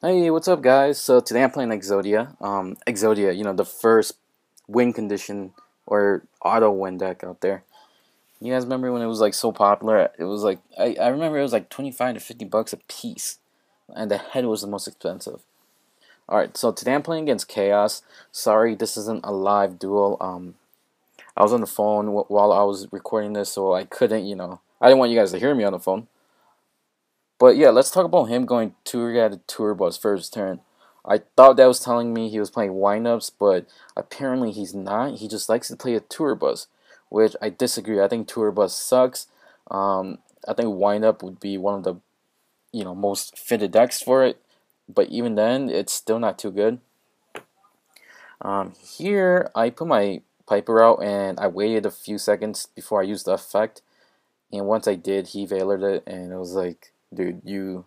Hey, what's up, guys? So today I'm playing Exodia. Exodia, the first win condition or auto win deck out there. You guys remember when it was like so popular? It was like I remember it was like 25 to 50 bucks a piece, and the head was the most expensive. All right, so today I'm playing against Chaos. Sorry, this isn't a live duel. I was on the phone while I was recording this, so I couldn't, I didn't want you guys to hear me on the phone. But yeah, let's talk about him going tour guide to tour bus first turn. I thought that was telling me he was playing windups, but apparently he's not. He just likes to play a tour bus, which I disagree. I think tour bus sucks. I think windup would be one of the most fitted decks for it, but even then, it's still not too good. Here I put my Piper out and I waited a few seconds before I used the effect, and once I did, he veilered it, and it was like, dude, you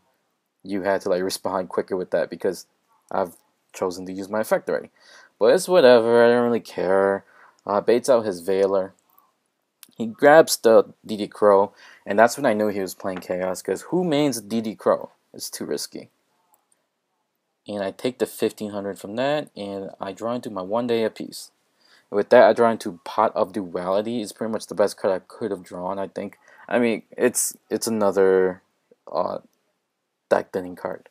had to like respond quicker with that because I've chosen to use my effect already. But it's whatever, I don't really care. Baits out his Veiler. He grabs the DD Crow, and that's when I knew he was playing Chaos, because who mains DD Crow? It's too risky. And I take the 1500 from that, and I draw into my 1 day apiece. With that, I draw into Pot of Duality. It's pretty much the best card I could have drawn, I think. I mean, it's another deck thinning card.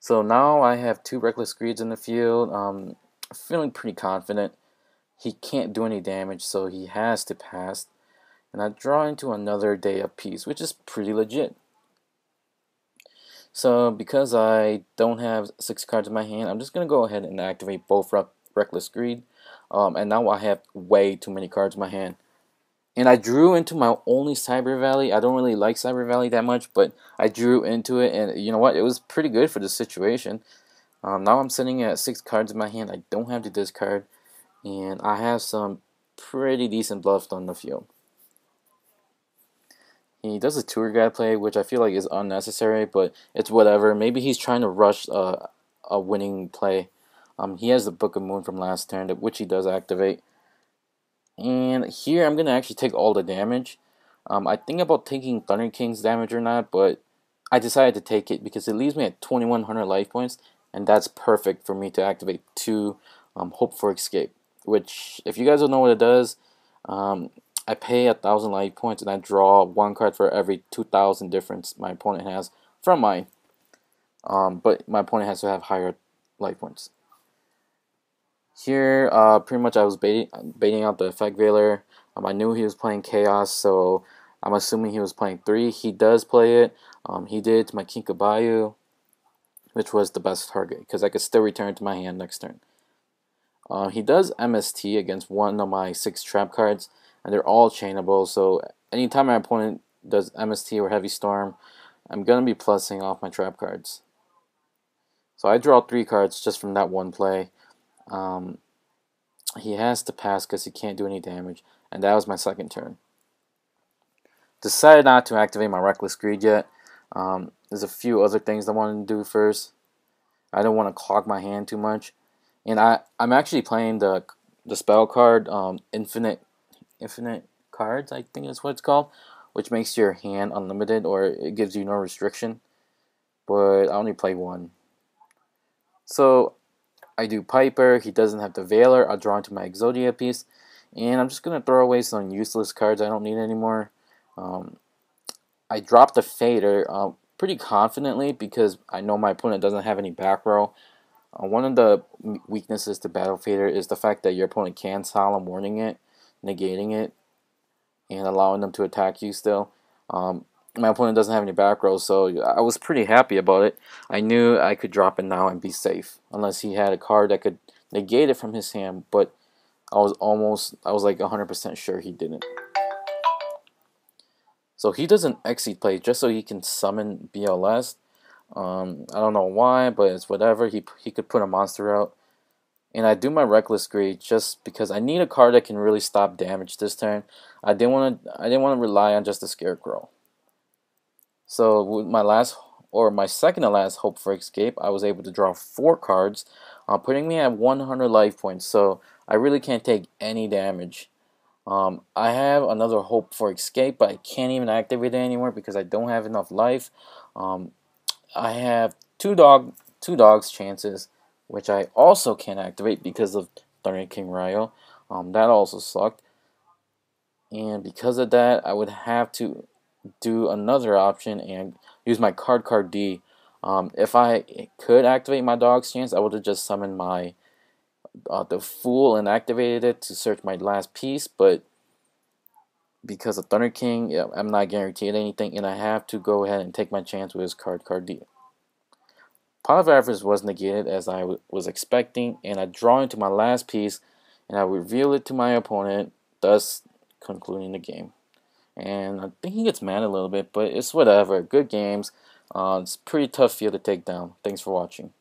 So now I have two Reckless Greeds in the field. Feeling pretty confident. He can't do any damage, so he has to pass. And I draw into another Day of Peace, which is pretty legit. So because I don't have 6 cards in my hand, I'm just going to go ahead and activate both Reckless Greed. And now I have way too many cards in my hand. And I drew into my only Cyber Valley. I don't really like Cyber Valley that much, but I drew into it, and you know what? It was pretty good for the situation. Now I'm sitting at 6 cards in my hand. I don't have to discard, and I have some pretty decent bluffs on the field. He does a tour guide play, which I feel like is unnecessary, but it's whatever. Maybe he's trying to rush a winning play. He has the Book of Moon from last turn, which he does activate. And here I'm going to actually take all the damage. I think about taking Thunder King's damage or not, but I decided to take it because it leaves me at 2100 life points, and that's perfect for me to activate 2 Hope for Escape, which, if you guys don't know what it does, I pay 1000 life points and I draw 1 card for every 2000 difference my opponent has from mine. But my opponent has to have higher life points. Here, pretty much I was baiting out the Effect Veiler. I knew he was playing Chaos, so I'm assuming he was playing 3. He does play it. He did it to my Kinkabayu, which was the best target, because I could still return to my hand next turn. He does MST against one of my 6 trap cards, and they're all chainable, so anytime my opponent does MST or Heavy Storm, I'm going to be plussing off my trap cards. So I draw 3 cards just from that one play. He has to pass because he can't do any damage, and that was my second turn. Decided not to activate my Reckless Greed yet. There's a few other things I wanted to do first. I don't want to clog my hand too much, and I'm actually playing the spell card infinite cards, I think is what it's called, which makes your hand unlimited, or it gives you no restriction. But I only play 1. So I do Piper. He doesn't have the Veiler. I'll draw into my Exodia piece, and I'm just gonna throw away some useless cards I don't need anymore. I dropped the Fader pretty confidently because I know my opponent doesn't have any back row. One of the weaknesses to Battle Fader is the fact that your opponent can Solemn Warning it, negating it, and allowing them to attack you still. My opponent doesn't have any back row, so I was pretty happy about it. I knew I could drop it now and be safe, unless he had a card that could negate it from his hand, but I was like 100% sure he didn't. So he does an Exceed play just so he can summon BLS. I don't know why, but it's whatever. He could put a monster out. And I do my Reckless Greed just because I need a card that can really stop damage this turn. I didn't want to rely on just a Scarecrow. So with my second to last Hope for Escape, I was able to draw 4 cards, putting me at 100 life points. So I really can't take any damage. I have another Hope for Escape, but I can't even activate it anymore because I don't have enough life. I have two two dogs chances, which I also can't activate because of Thunder King Ryo. That also sucked. And because of that, I would have to do another option and use my card D. If I could activate my dog's chance, I would have just summoned my the Fool and activated it to search my last piece, but because of Thunder King, yeah, I'm not guaranteed anything, and I have to go ahead and take my chance with his card D. Pot of Avarice was negated as I was expecting, and I draw into my last piece, and I reveal it to my opponent, thus concluding the game. And I think he gets mad a little bit, but it's whatever. Good games. It's a pretty tough field to take down. Thanks for watching.